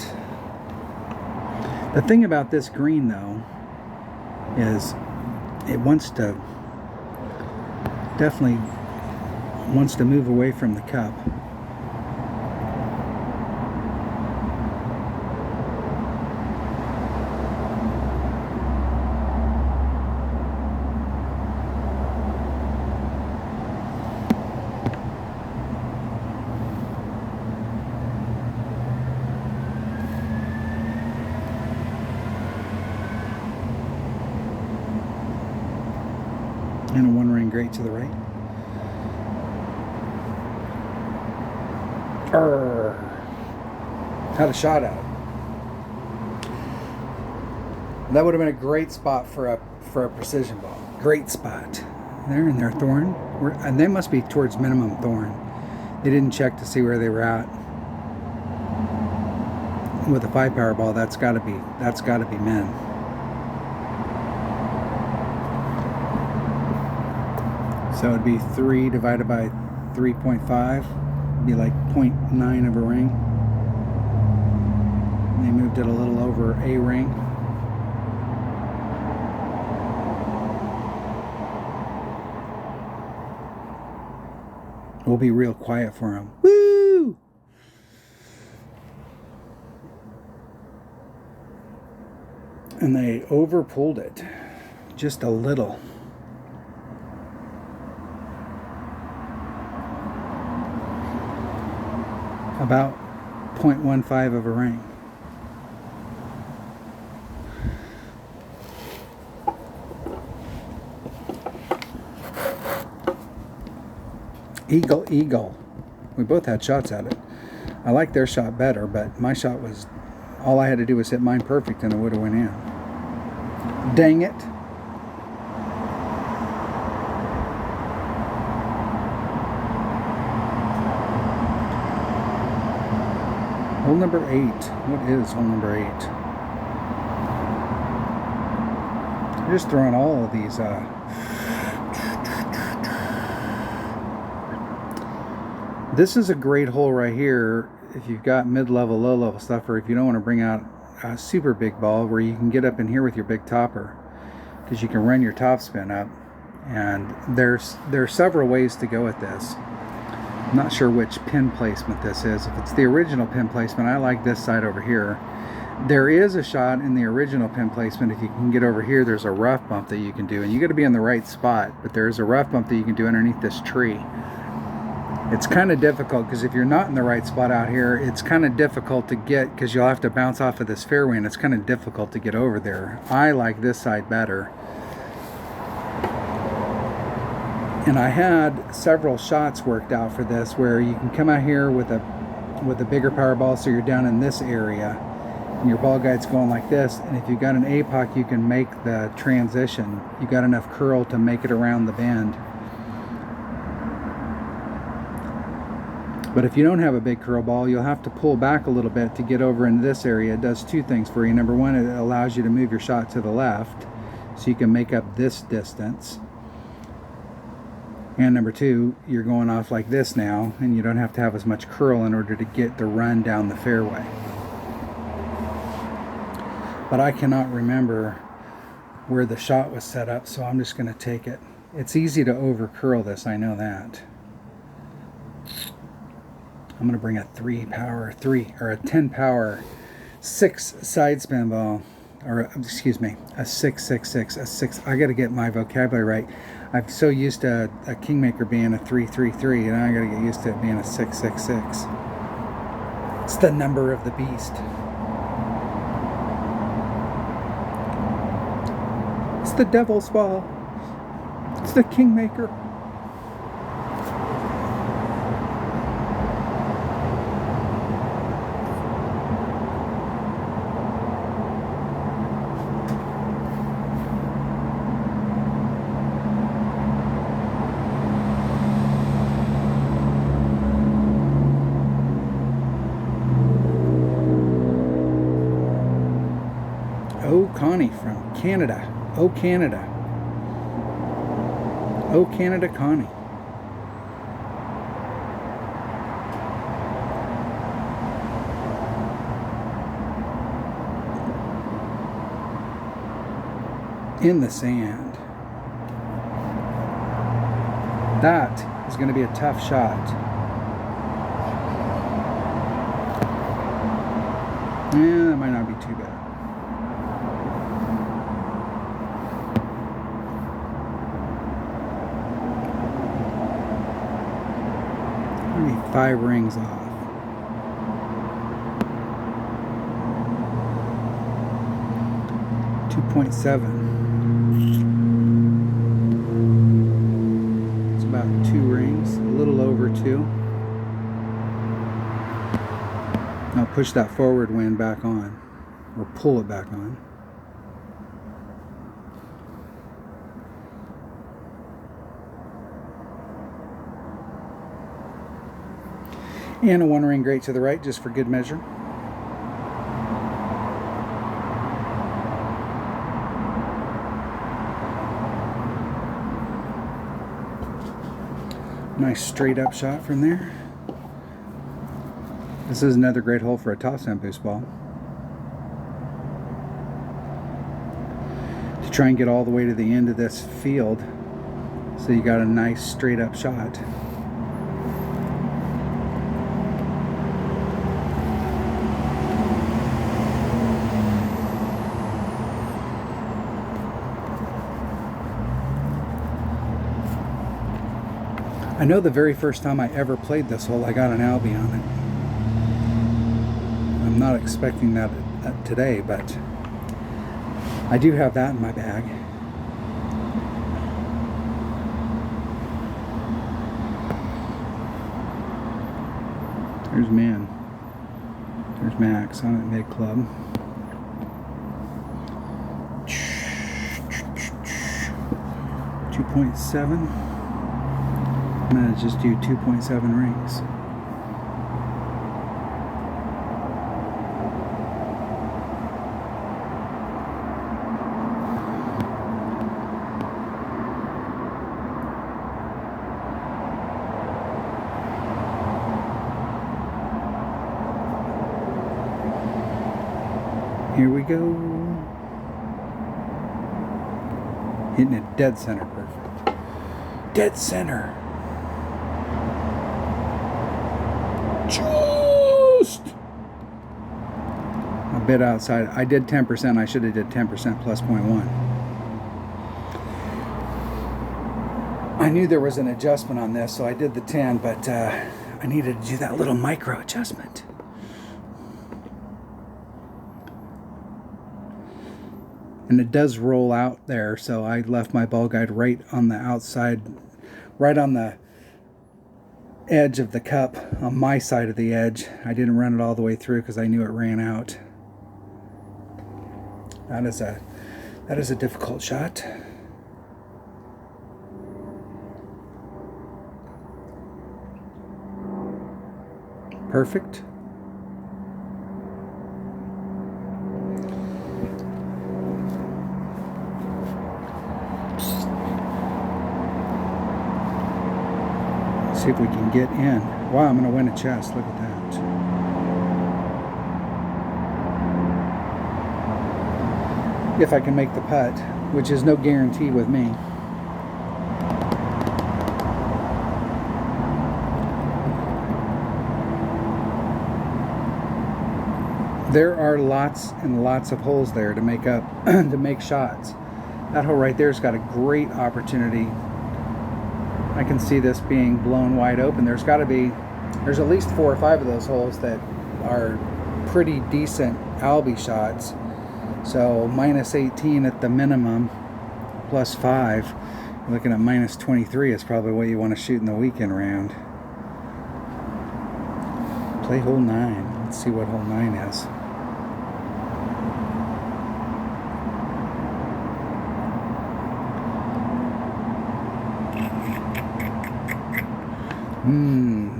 The thing about this green though is it definitely wants to move away from the cup. And a 1 ring great to the right. Had a shot at it. That would have been a great spot for a precision ball. Great spot. They're in their thorn. And they must be towards minimum thorn. They didn't check to see where they were at. With a 5 power ball, that's gotta be men. So it'd be 3 divided by 3.5. It'd be like 0.9 of a ring. They moved it a little over a ring. We'll be real quiet for them. Woo! And they over pulled it just a little. About 0.15 of a ring. Eagle. We both had shots at it. I like their shot better, but my shot was, all I had to do was hit mine perfect and it would have went in. Dang it. Hole number 8. What is hole number 8? I'm just throwing all of these This is a great hole right here if you've got mid-level, low-level stuff, or if you don't want to bring out a super big ball, where you can get up in here with your big topper, because you can run your top spin up. And there are several ways to go with this. I'm not sure which pin placement this is. If it's the original pin placement, I like this side over here. There is a shot in the original pin placement. If you can get over here, there's a rough bump that you can do, and you got to be in the right spot, but there's a rough bump that you can do underneath this tree. It's kind of difficult because if you're not in the right spot out here, it's kind of difficult to get, because you'll have to bounce off of this fairway, and it's kind of difficult to get over there. I like this side better. And I had several shots worked out for this, where you can come out here with a bigger power ball, so you're down in this area, and your ball guide's going like this, and if you've got an APOC, you can make the transition. You got enough curl to make it around the bend. But if you don't have a big curl ball, you'll have to pull back a little bit to get over into this area. It does two things for you. Number one, it allows you to move your shot to the left, so you can make up this distance. And number two, you're going off like this now, and you don't have to have as much curl in order to get the run down the fairway. But I cannot remember where the shot was set up, so I'm just going to take it. It's easy to over curl this, I know that. I'm going to bring a 10 power 6 side spin ball, or excuse me, a 666, a 6. I got to get my vocabulary right. I'm so used to a Kingmaker being a 333, and I got to get used to it being a 666. It's the number of the beast. It's the devil's ball. It's the Kingmaker. Oh, Connie from Canada. Oh, Canada. Oh, Canada, Connie. In the sand. That is going to be a tough shot. Yeah, that might not be too bad. Maybe 5 rings off. .7. It's about 2 rings, a little over 2. Now push that forward wind back on, or pull it back on. And a 1-ring grate to the right, just for good measure. Nice straight up shot from there. This is another great hole for a topspin boost ball. To try and get all the way to the end of this field, so you got a nice straight up shot. I know the very first time I ever played this hole, I got an Albie on it. I'm not expecting that today, but I do have that in my bag. There's man. There's Max on at mid club. 2.7. I'm going to just do 2.7 rings. Here we go. Hitting it dead center, perfect. Dead center. Just a bit outside. I did 10%. I should have did 10% plus 0.1. I knew there was an adjustment on this, so I did the 10, but I needed to do that little micro adjustment. And it does roll out there, so I left my ball guide right on the outside, right on the edge of the cup, on my side of the edge. I didn't run it all the way through because I knew it ran out. That is a difficult shot. Perfect. See if we can get in. Wow, I'm going to win a chest. Look at that. If I can make the putt, which is no guarantee with me. There are lots and lots of holes there to make up, to make shots. That hole right there's got a great opportunity. I can see this being blown wide open. There's at least 4 or 5 of those holes that are pretty decent Albie shots. So minus 18 at the minimum, plus 5. Looking at minus 23 is probably what you want to shoot in the weekend round. Play hole 9. Let's see what hole 9 is.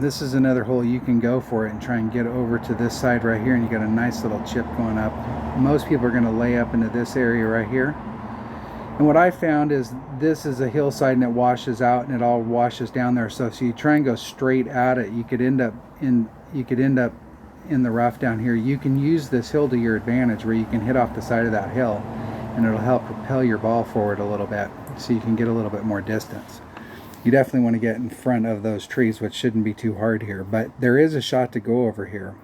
This is another hole you can go for it and try and get over to this side right here, and you got a nice little chip going up. Most people are going to lay up into this area right here. And what I found is this is a hillside and it washes out and it all washes down there. So you try and go straight at it, you could end up in the rough down here. You can use this hill to your advantage, where you can hit off the side of that hill and it'll help propel your ball forward a little bit, so you can get a little bit more distance. You definitely want to get in front of those trees, which shouldn't be too hard here, but there is a shot to go over here.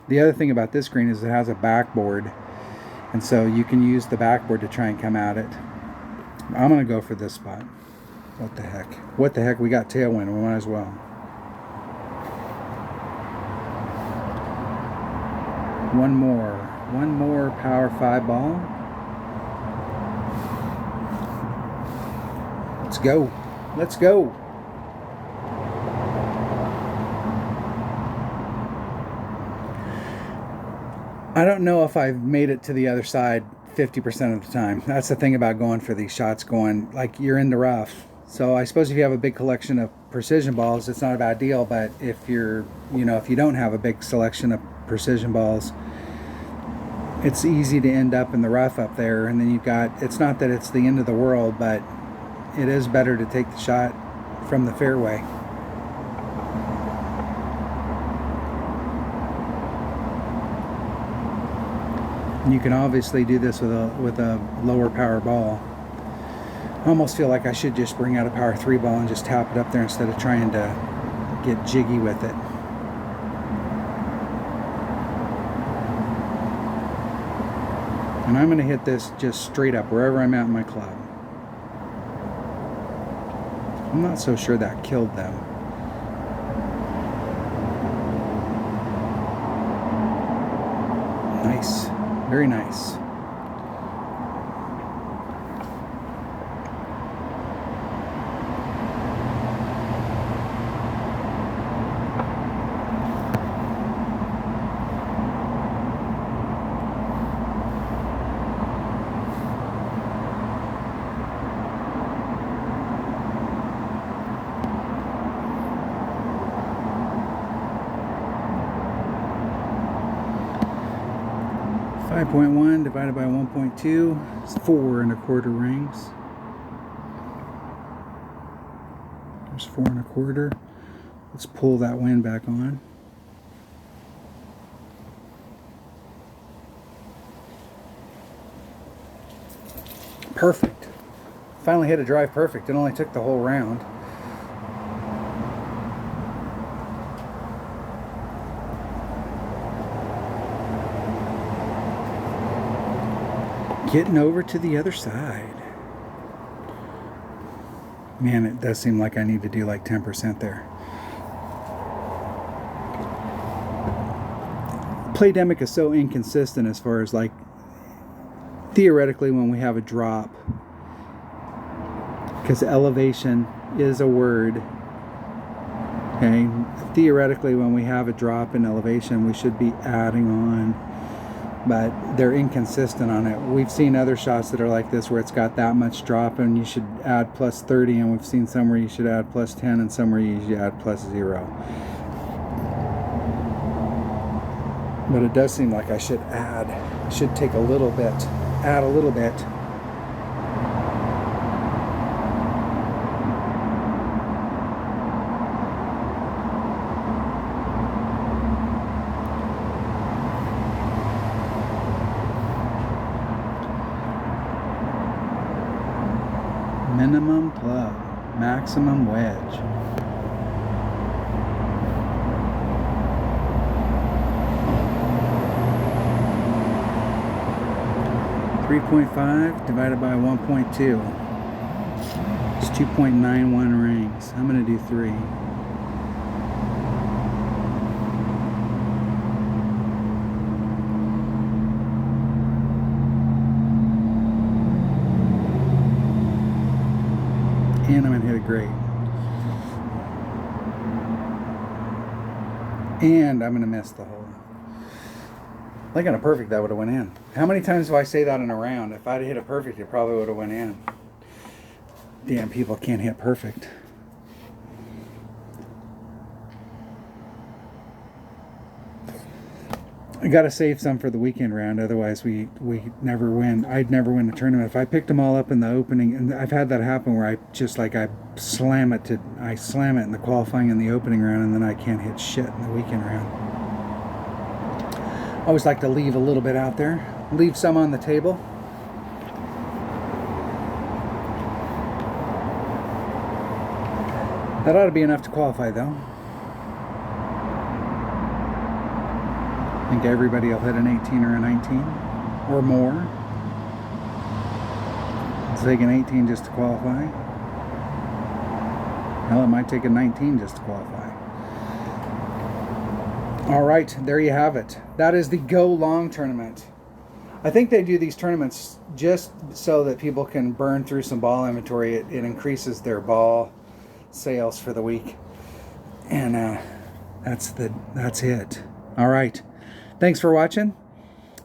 The other thing about this green is it has a backboard, and so you can use the backboard to try and come at it. I'm going to go for this spot. What the heck? What the heck? We got tailwind. We might as well. One more power 5 ball. Let's go. Let's go. I don't know if I've made it to the other side 50% of the time. That's the thing about going for these shots, going like you're in the rough. So I suppose if you have a big collection of precision balls, it's not a bad deal. But if you're, if you don't have a big selection of precision balls, it's easy to end up in the rough up there. And then you've got, it's not that it's the end of the world, but it is better to take the shot from the fairway. And you can obviously do this with a lower power ball. I almost feel like I should just bring out a power 3 ball and just tap it up there instead of trying to get jiggy with it. And I'm going to hit this just straight up wherever I'm at in my club. I'm not so sure that killed them. Nice. Very nice. .1 divided by 1.2 is 4 1/4 rings. There's 4 1/4. Let's pull that wind back on. Perfect. Finally hit a drive perfect. It only took the whole round. Getting over to the other side. Man, it does seem like I need to do like 10% there. Playdemic is so inconsistent as far as like theoretically when we have a drop, because elevation is a word. Okay, theoretically when we have a drop in elevation we should be adding on, but they're inconsistent on it. We've seen other shots that are like this where it's got that much drop and you should add plus 30, and we've seen some where you should add plus 10 and some where you should add plus 0. But it does seem like I should add. I should take a little bit, add a little bit. Minimum club, maximum wedge. .5 divided by 1.2. It's 2.91 rings. I'm going to do 3. And I'm going to hit it great. And I'm going to miss the hole. Like on a perfect, that would have went in. How many times do I say that in a round? If I'd hit a perfect, it probably would have went in. Damn, people can't hit perfect. I gotta save some for the weekend round, otherwise we never win. I'd never win the tournament if I picked them all up in the opening. And I've had that happen where I just like I slam it in the qualifying and the opening round, and then I can't hit shit in the weekend round. I always like to leave a little bit out there, leave some on the table. That ought to be enough to qualify, though. I think everybody will hit an 18 or a 19 or more. It's take an 18 just to qualify. Hell, it might take a 19 just to qualify. All right, there you have it. That is the Go Long tournament. I think they do these tournaments just so that people can burn through some ball inventory. It increases their ball sales for the week. And that's it. All right. Thanks for watching.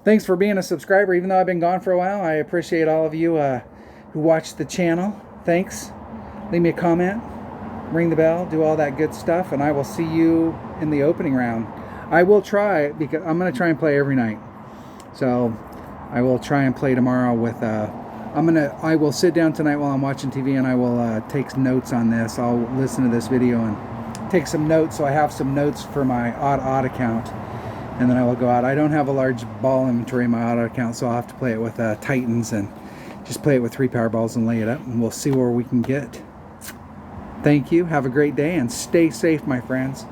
Thanks for being a subscriber, even though I've been gone for a while. I appreciate all of you who watch the channel. Thanks. leave me a comment, ring the bell, do all that good stuff, and I will see you in the opening round. I will try, because I'm going to try and play every night. So I will try and play tomorrow with I will sit down tonight while I'm watching TV, and I will take notes on this. I'll listen to this video and take some notes, so I have some notes for my odd account, and then I will go out. I don't have a large ball inventory in my odd account, so I'll have to play it with Titans and just play it with 3 Powerballs and lay it up, and we'll see where we can get. Thank you. Have a great day and stay safe, my friends.